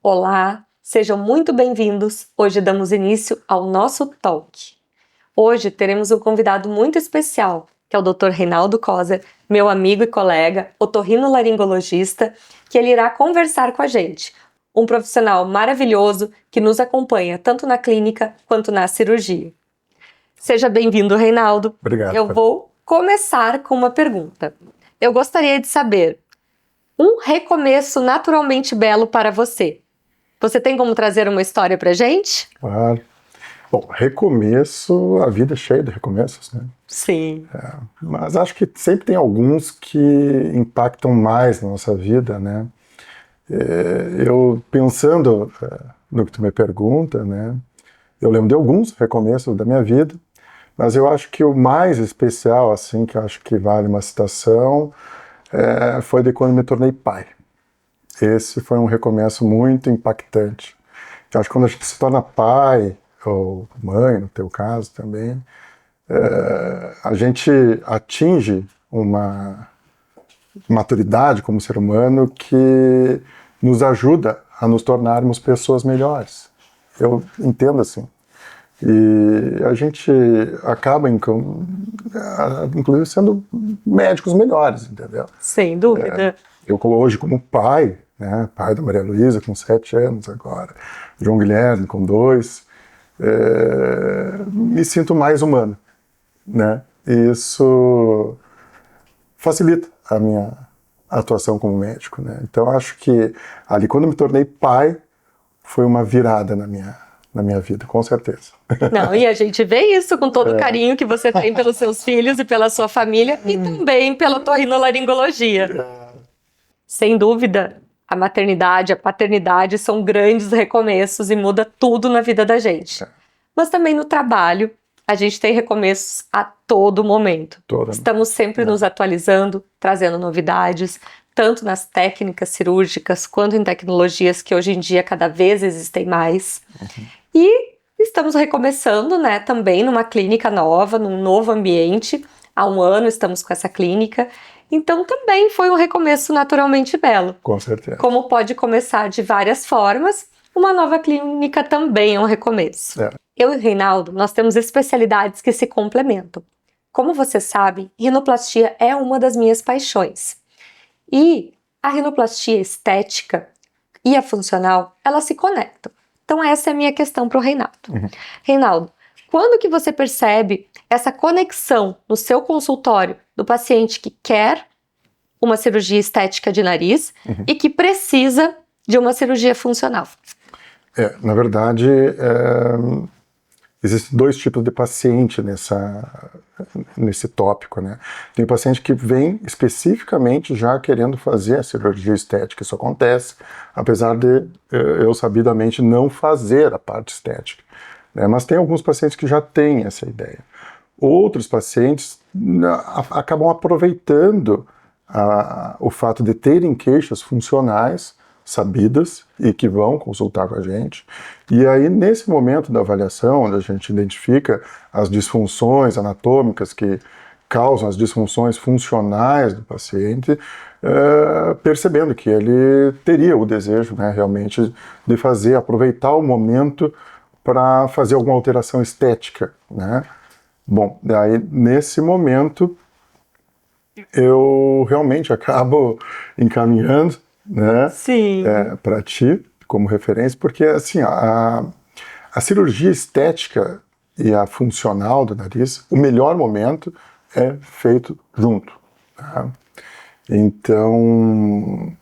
Olá, sejam muito bem-vindos. Hoje damos início ao nosso talk. Hoje teremos um convidado muito especial, que é o Dr. Reinaldo Coser, meu amigo e colega, otorrinolaringologista, que ele irá conversar com a gente. Um profissional maravilhoso que nos acompanha tanto na clínica quanto na cirurgia. Seja bem-vindo, Reinaldo. Obrigado. Eu vou começar com uma pergunta. Eu gostaria de saber um recomeço naturalmente belo para você. Você tem como trazer uma história pra gente? Claro. Bom, recomeço, a vida é cheia de recomeços, né? Sim. Mas acho que sempre tem alguns que impactam mais na nossa vida, né? Eu pensando no que tu me pergunta, né? Eu lembro de alguns recomeços da minha vida, mas eu acho que o mais especial, assim, que eu acho que vale uma citação, foi de quando me tornei pai. Esse foi um recomeço muito impactante. Eu acho que quando a gente se torna pai, ou mãe, no teu caso também, a gente atinge uma maturidade como ser humano que nos ajuda a nos tornarmos pessoas melhores. Eu entendo assim. E a gente acaba, inclusive, sendo médicos melhores, entendeu? Sem dúvida. Eu hoje, como pai, né, pai da Maria Luísa, com 7 anos agora, João Guilherme, com 2, me sinto mais humano, né? E isso facilita a minha atuação como médico, né? Então, acho que ali, quando eu me tornei pai, foi uma virada na minha vida, com certeza. Não, e a gente vê isso com todo o carinho que você tem pelos seus filhos e pela sua família e também pela otorrinolaringologia. Sem dúvida, a maternidade, a paternidade são grandes recomeços e muda tudo na vida da gente. Mas também no trabalho, a gente tem recomeços a todo momento. Estamos sempre nos atualizando, trazendo novidades, tanto nas técnicas cirúrgicas quanto em tecnologias que hoje em dia cada vez existem mais. E estamos recomeçando, né, também numa clínica nova, num novo ambiente. Há 1 ano estamos com essa clínica. Então também foi um recomeço naturalmente belo. Com certeza. Como pode começar de várias formas, uma nova clínica também é um recomeço. Eu e o Reinaldo, nós temos especialidades que se complementam. Como você sabe, rinoplastia é uma das minhas paixões. E a rinoplastia estética e a funcional, elas se conectam. Então essa é a minha questão para o Reinaldo. Reinaldo, quando que você percebe essa conexão no seu consultório do paciente que quer uma cirurgia estética de nariz e que precisa de uma cirurgia funcional? Na verdade, existem 2 tipos de paciente nesse tópico, né? Tem paciente que vem especificamente já querendo fazer a cirurgia estética. Isso acontece, apesar de eu sabidamente não fazer a parte estética, né? Mas tem alguns pacientes que já têm essa ideia. Outros pacientes acabam aproveitando o fato de terem queixas funcionais sabidas e que vão consultar com a gente. E aí, nesse momento da avaliação, onde a gente identifica as disfunções anatômicas que causam as disfunções funcionais do paciente, percebendo que ele teria o desejo, né, realmente de aproveitar o momento para fazer alguma alteração estética, né? Bom, daí nesse momento eu realmente acabo encaminhando, né, para ti como referência, porque assim a cirurgia estética e a funcional do nariz, o melhor momento é feito junto, tá? Então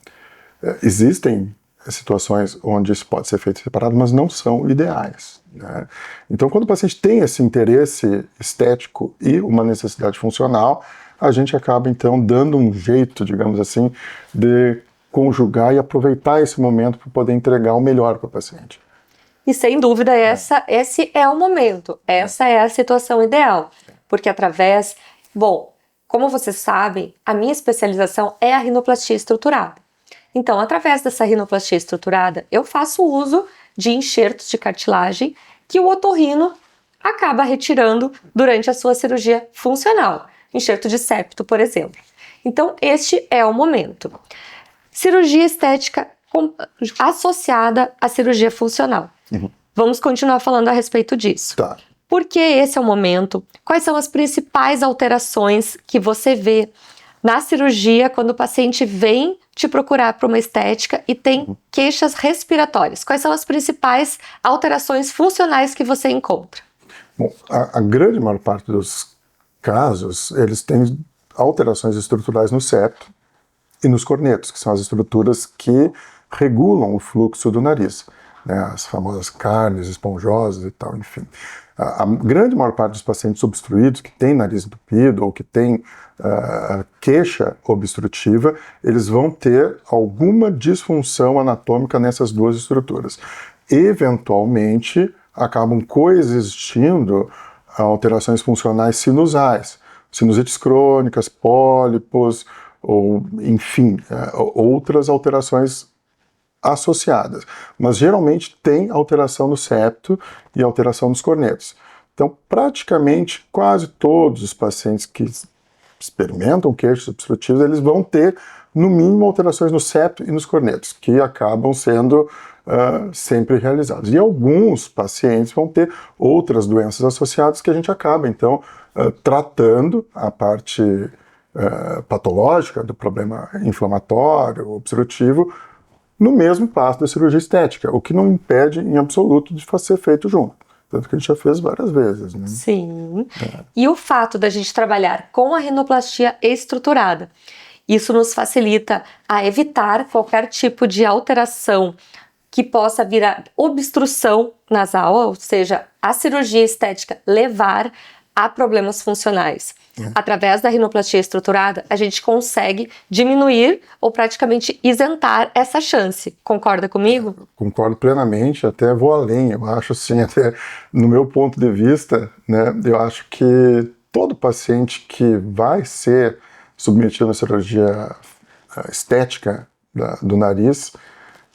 existem situações onde isso pode ser feito separado, mas não são ideais, né? Então, quando o paciente tem esse interesse estético e uma necessidade funcional, a gente acaba, então, dando um jeito, digamos assim, de conjugar e aproveitar esse momento para poder entregar o melhor para o paciente. E, sem dúvida, esse é o momento, essa é a situação ideal, porque através... Bom, como vocês sabem, a minha especialização é a rinoplastia estruturada. Então, através dessa rinoplastia estruturada, eu faço uso de enxertos de cartilagem que o otorrino acaba retirando durante a sua cirurgia funcional. Enxerto de septo, por exemplo. Então, este é o momento. Cirurgia estética associada à cirurgia funcional. Vamos continuar falando a respeito disso. Tá. Por que esse é o momento? Quais são as principais alterações que você vê na cirurgia quando o paciente vem te procurar para uma estética e tem queixas respiratórias? Quais são as principais alterações funcionais que você encontra? Bom, a grande maior parte dos casos, eles têm alterações estruturais no septo e nos cornetos, que são as estruturas que regulam o fluxo do nariz, né? As famosas carnes esponjosas e tal, enfim. A grande maior parte dos pacientes obstruídos, que tem nariz entupido ou que tem queixa obstrutiva, eles vão ter alguma disfunção anatômica nessas duas estruturas. Eventualmente, acabam coexistindo alterações funcionais sinusais, sinusites crônicas, pólipos, ou, enfim, outras alterações associadas. Mas geralmente tem alteração no septo e alteração nos cornetos. Então, praticamente quase todos os pacientes que experimentam queixas obstrutivas, eles vão ter, no mínimo, alterações no septo e nos cornetos, que acabam sendo sempre realizados. E alguns pacientes vão ter outras doenças associadas que a gente acaba, então, tratando a parte patológica do problema inflamatório, obstrutivo, no mesmo passo da cirurgia estética, o que não impede em absoluto de ser feito junto. Tanto que a gente já fez várias vezes, né? Sim. E o fato da gente trabalhar com a rinoplastia estruturada, isso nos facilita a evitar qualquer tipo de alteração que possa virar obstrução nasal, ou seja, a cirurgia estética levar a problemas funcionais. Através da rinoplastia estruturada, a gente consegue diminuir ou praticamente isentar essa chance. Concorda comigo? Concordo plenamente, até vou além. Eu acho assim, até no meu ponto de vista, né, eu acho que todo paciente que vai ser submetido à cirurgia estética do nariz,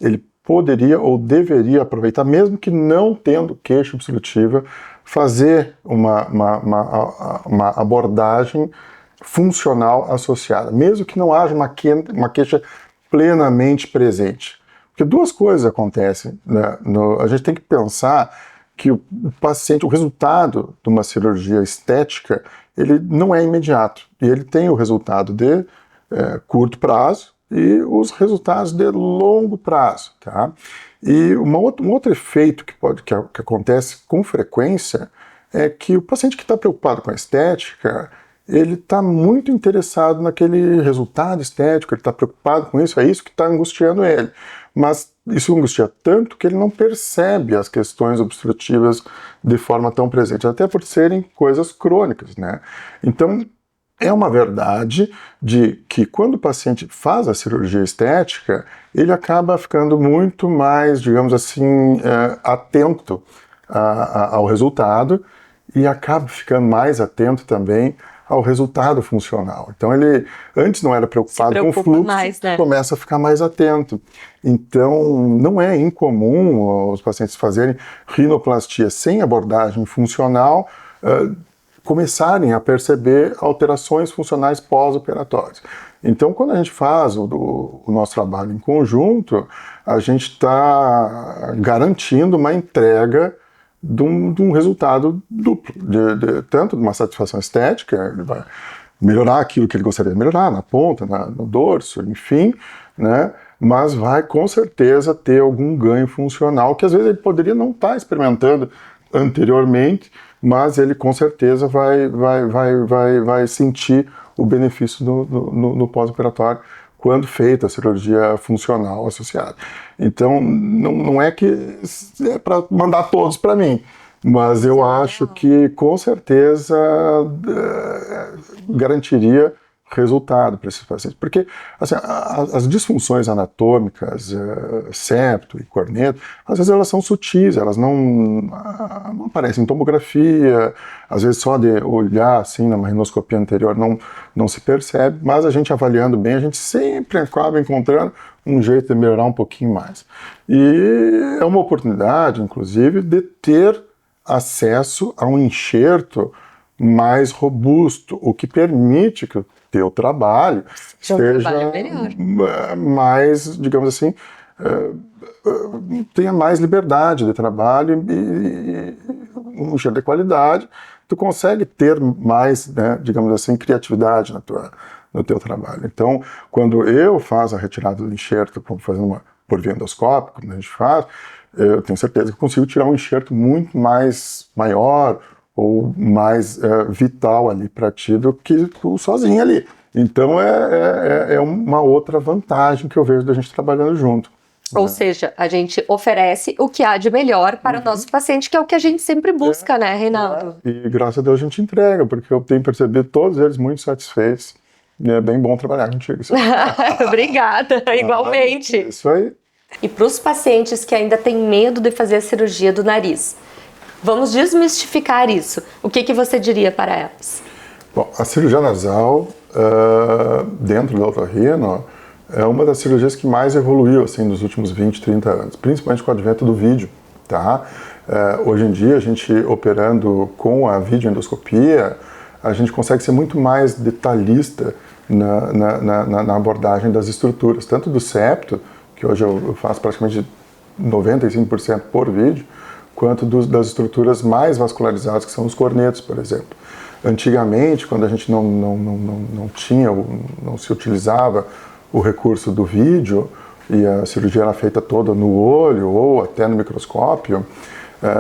ele poderia ou deveria aproveitar, mesmo que não tendo queixa obstrutiva, fazer uma abordagem funcional associada, mesmo que não haja uma queixa plenamente presente. Porque duas coisas acontecem, né? A gente tem que pensar que o paciente, o resultado de uma cirurgia estética, ele não é imediato. E ele tem o resultado de curto prazo e os resultados de longo prazo, tá? E um outro efeito que acontece com frequência é que o paciente que está preocupado com a estética, ele está muito interessado naquele resultado estético, ele está preocupado com isso, é isso que está angustiando ele. Mas isso angustia tanto que ele não percebe as questões obstrutivas de forma tão presente, até por serem coisas crônicas, né? Então, é uma verdade de que quando o paciente faz a cirurgia estética, ele acaba ficando muito mais, digamos assim, atento ao resultado e acaba ficando mais atento também ao resultado funcional. Então ele antes não era preocupado com o fluxo, mais, né? Começa a ficar mais atento. Então não é incomum os pacientes fazerem rinoplastia sem abordagem funcional, começarem a perceber alterações funcionais pós-operatórias. Então, quando a gente faz o nosso trabalho em conjunto, a gente está garantindo uma entrega de um resultado duplo, tanto de uma satisfação estética, ele vai melhorar aquilo que ele gostaria de melhorar, na ponta, no dorso, enfim, né? Mas vai com certeza ter algum ganho funcional que às vezes ele poderia não estar experimentando anteriormente, mas ele com certeza vai sentir o benefício no pós-operatório quando feita a cirurgia funcional associada. Então, não é que é para mandar todos para mim, mas eu acho que com certeza garantiria resultado para esses pacientes. Porque assim, as disfunções anatômicas, septo e corneto, às vezes elas são sutis, elas não aparecem em tomografia, às vezes só de olhar assim numa rinoscopia anterior não se percebe, mas a gente avaliando bem, a gente sempre acaba encontrando um jeito de melhorar um pouquinho mais. E é uma oportunidade, inclusive, de ter acesso a um enxerto mais robusto, o que permite que o teu trabalho seja mais, digamos assim, tenha mais liberdade de trabalho e um enxerto de qualidade, tu consegue ter mais, né, digamos assim, criatividade no teu trabalho. Então, quando eu faço a retirada do enxerto, fazendo por via endoscópica, como a gente faz, eu tenho certeza que eu consigo tirar um enxerto muito mais maior ou mais vital ali para ti do que tu sozinho ali. Então, é uma outra vantagem que eu vejo da gente trabalhando junto. Ou seja, a gente oferece o que há de melhor para o nosso paciente, que é o que a gente sempre busca, né, Reinaldo? E graças a Deus a gente entrega, porque eu tenho percebido todos eles muito satisfeitos. E é bem bom trabalhar contigo. Obrigada, igualmente. Isso aí. E para os pacientes que ainda têm medo de fazer a cirurgia do nariz, vamos desmistificar isso. O que você diria para elas? Bom, a cirurgia nasal, dentro do otorrino, é uma das cirurgias que mais evoluiu assim, nos últimos 20, 30 anos, principalmente com o advento do vídeo. Tá? Hoje em dia, a gente operando com a videoendoscopia, a gente consegue ser muito mais detalhista na abordagem das estruturas, tanto do septo, que hoje eu faço praticamente 95% por vídeo, quanto das estruturas mais vascularizadas, que são os cornetos, por exemplo. Antigamente, quando a gente não se utilizava o recurso do vídeo e a cirurgia era feita toda no olho ou até no microscópio,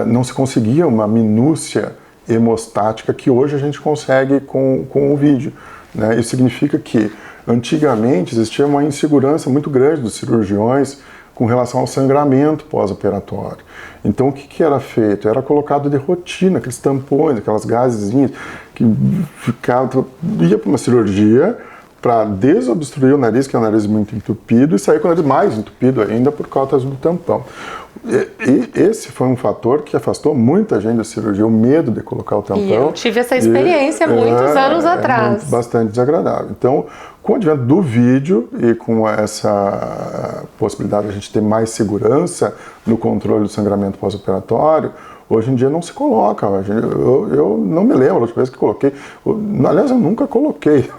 não se conseguia uma minúcia hemostática que hoje a gente consegue com o vídeo. Né? Isso significa que antigamente existia uma insegurança muito grande dos cirurgiões com relação ao sangramento pós-operatório. Então o que era feito? Era colocado de rotina, aqueles tampões, aquelas gazezinhas que ia para uma cirurgia para desobstruir o nariz, que é um nariz muito entupido, e sair com o nariz mais entupido ainda por causa do tampão. E esse foi um fator que afastou muita gente da cirurgia, o medo de colocar o tampão. E eu tive essa experiência muitos anos atrás. Bastante desagradável. Então, com o advento do vídeo e com essa possibilidade de a gente ter mais segurança no controle do sangramento pós-operatório, hoje em dia não se coloca. Eu não me lembro a última vez que coloquei. Aliás, eu nunca coloquei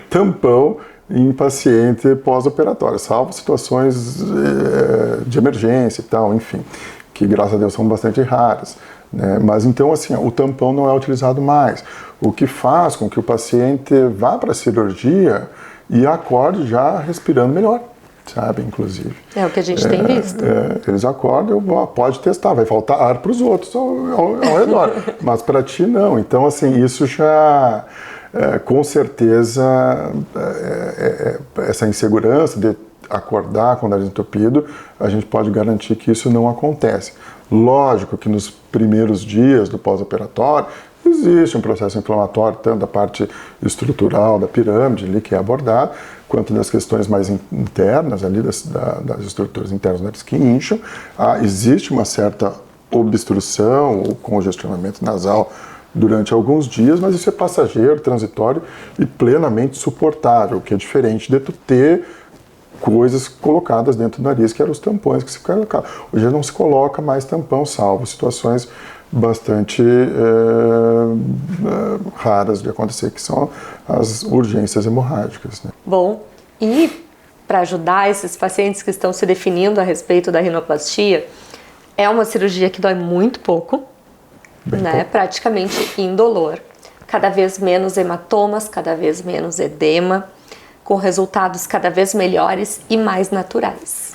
tampão em paciente pós-operatório, salvo situações de emergência e tal, enfim, que graças a Deus são bastante raras. Né? Mas então, assim, o tampão não é utilizado mais, o que faz com que o paciente vá para a cirurgia e acorde já respirando melhor. Sabe, inclusive. É o que a gente tem visto. Eles acordam, pode testar, vai faltar ar para os outros ao redor, mas para ti não. Então, assim, isso já, com certeza, essa insegurança de acordar com o nariz entupido, a gente pode garantir que isso não acontece. Lógico que nos primeiros dias do pós-operatório, existe um processo inflamatório, tanto da parte estrutural da pirâmide ali que é abordada, quanto das questões mais internas ali das estruturas internas do nariz que incham. Existe uma certa obstrução ou congestionamento nasal durante alguns dias, mas isso é passageiro, transitório e plenamente suportável, o que é diferente de tu ter coisas colocadas dentro do nariz, que eram os tampões que se colocavam. Hoje não se coloca mais tampão, salvo situações bastante raras de acontecer, que são as urgências hemorrágicas. Né? Bom, e para ajudar esses pacientes que estão se definindo a respeito da rinoplastia, é uma cirurgia que dói muito pouco, né? Praticamente indolor. Cada vez menos hematomas, cada vez menos edema, com resultados cada vez melhores e mais naturais.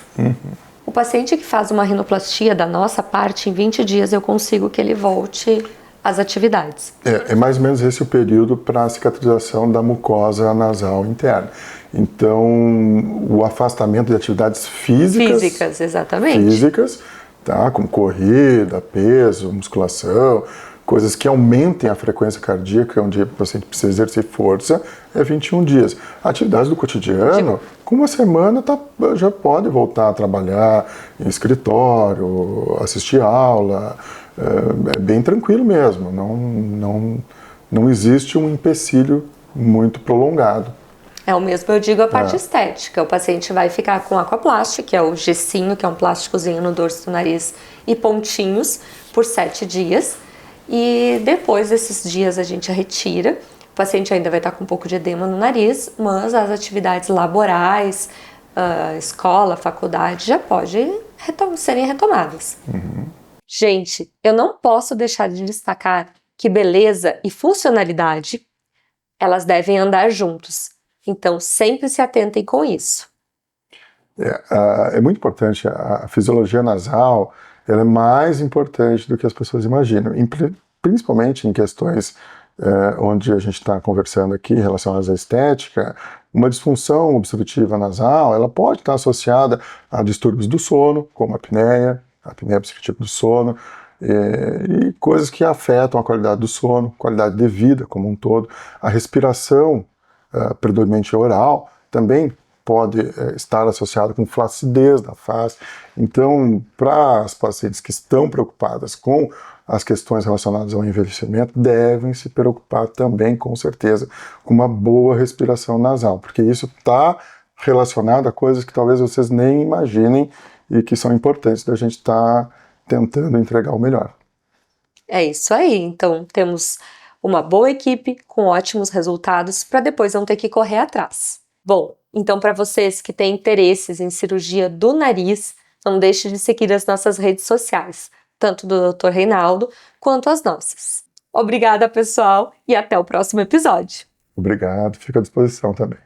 O paciente que faz uma rinoplastia da nossa parte, em 20 dias eu consigo que ele volte às atividades. É mais ou menos esse o período para a cicatrização da mucosa nasal interna. Então, o afastamento de atividades físicas, exatamente. Físicas, tá? Como corrida, peso, musculação, coisas que aumentem a frequência cardíaca, onde o paciente precisa exercer força, é 21 dias. Atividades do cotidiano, com uma semana já pode voltar a trabalhar em escritório, assistir aula, é bem tranquilo mesmo, não existe um empecilho muito prolongado. É o mesmo, eu digo a parte estética. O paciente vai ficar com aquaplast, que é o gessinho, que é um plásticozinho no dorso do nariz, e pontinhos por 7 dias. E depois desses dias a gente retira. O paciente ainda vai estar com um pouco de edema no nariz, mas as atividades laborais, escola, faculdade, já pode serem retomadas. Gente, eu não posso deixar de destacar que beleza e funcionalidade, elas devem andar juntos. Então, sempre se atentem com isso. É muito importante, a fisiologia nasal, ela é mais importante do que as pessoas imaginam, principalmente em questões onde a gente está conversando aqui relacionadas à estética. Uma disfunção obstrutiva nasal, ela pode estar associada a distúrbios do sono, como a apneia obstrutiva do sono, e coisas que afetam a qualidade do sono, qualidade de vida como um todo. A respiração, predominante oral, também pode estar associada com flacidez da face. Então, para as pacientes que estão preocupadas com as questões relacionadas ao envelhecimento, devem se preocupar também, com certeza, com uma boa respiração nasal, porque isso está relacionado a coisas que talvez vocês nem imaginem e que são importantes da gente estar tentando entregar o melhor. É isso aí. Então, temos uma boa equipe com ótimos resultados para depois não ter que correr atrás. Bom, então para vocês que têm interesses em cirurgia do nariz, não deixe de seguir as nossas redes sociais, tanto do Dr. Reinaldo quanto as nossas. Obrigada, pessoal, e até o próximo episódio. Obrigado, fico à disposição também.